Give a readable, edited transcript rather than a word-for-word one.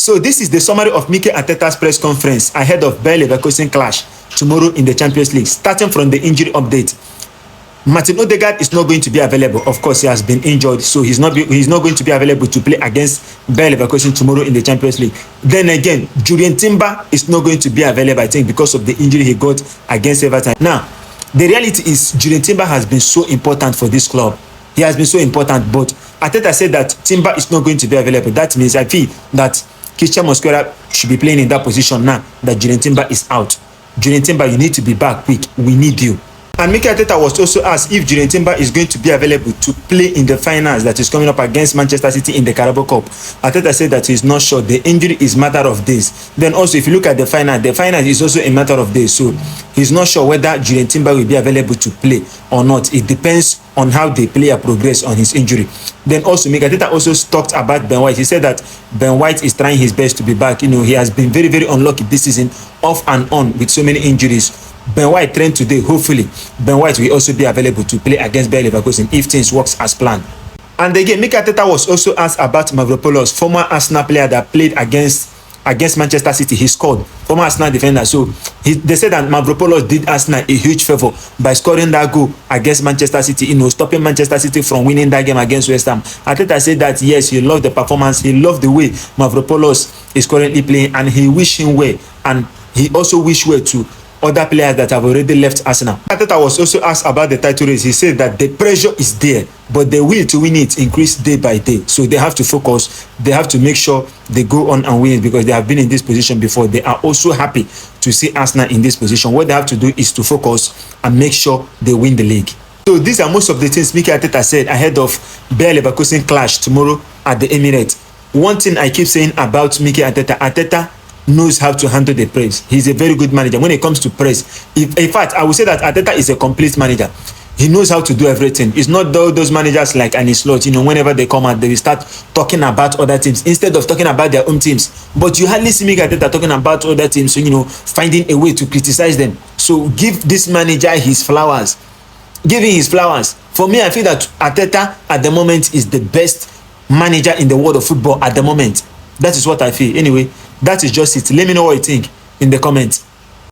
So this is the summary of Mikel Arteta's press conference ahead of Bayer Leverkusen clash tomorrow in the Champions League. Starting from the injury update, Martin Odegaard is not going to be available. Of course, he has been injured, so he's not going to be available to play against Bayer Leverkusen tomorrow in the Champions League. Then again, Julian Timber is not going to be available, I think, because of the injury he got against Everton. Now, the reality is Julian Timber has been so important for this club. He has been so important, but Arteta said that Timber is not going to be available. That means I feel that Christian Mosquera should be playing in that position now that Julian Timber is out. Julian Timber, you need to be back quick. We need you. And Mikel Arteta was also asked if Julian Timber is going to be available to play in the finals that is coming up against Manchester City in the Carabao Cup. Arteta said that he's not sure. The injury is a matter of days. Then also, if you look at the final is also a matter of days. So he's not sure whether Julian Timber will be available to play or not. It depends on how the player progress on his injury. Then also, Mikel Arteta also talked about Ben White. He said that Ben White is trying his best to be back. You know, he has been very, very unlucky this season, off and on with so many injuries. Ben White trained today. Hopefully, Ben White will also be available to play against Bayer Leverkusen if things works as planned. And again, Mikel Arteta was also asked about Mavropoulos, former Arsenal player that played against Manchester City. He scored, former Arsenal defender. So they said that Mavropoulos did Arsenal a huge favor by scoring that goal against Manchester City, you know, stopping Manchester City from winning that game against West Ham. Arteta said that yes, he loved the performance, he loved the way Mavropoulos is currently playing, and he wished him well, and he also wished well to other players that have already left Arsenal. Arteta was also asked about the title race. He said that the pressure is there, but the will to win it increase day by day. So they have to focus. They have to make sure they go on and win it because they have been in this position before. They are also happy to see Arsenal in this position. What they have to do is to focus and make sure they win the league. So these are most of the things Mikel Arteta said ahead of Bayer Leverkusen clash tomorrow at the Emirates. One thing I keep saying about Mikel Arteta, Arteta knows how to handle the press. He's a very good manager when it comes to press. In fact, I would say that Arteta is a complete manager. He knows how to do everything. It's not those managers like Arne Slot, you know, whenever they come out, they will start talking about other teams instead of talking about their own teams. But you hardly see Mikel Arteta talking about other teams, so, you know, finding a way to criticize them. So give this manager his flowers. Give him his flowers. For me, I feel that Arteta at the moment is the best manager in the world of football at the moment. That is what I feel. Anyway, that is just it. Let me know what you think in the comments.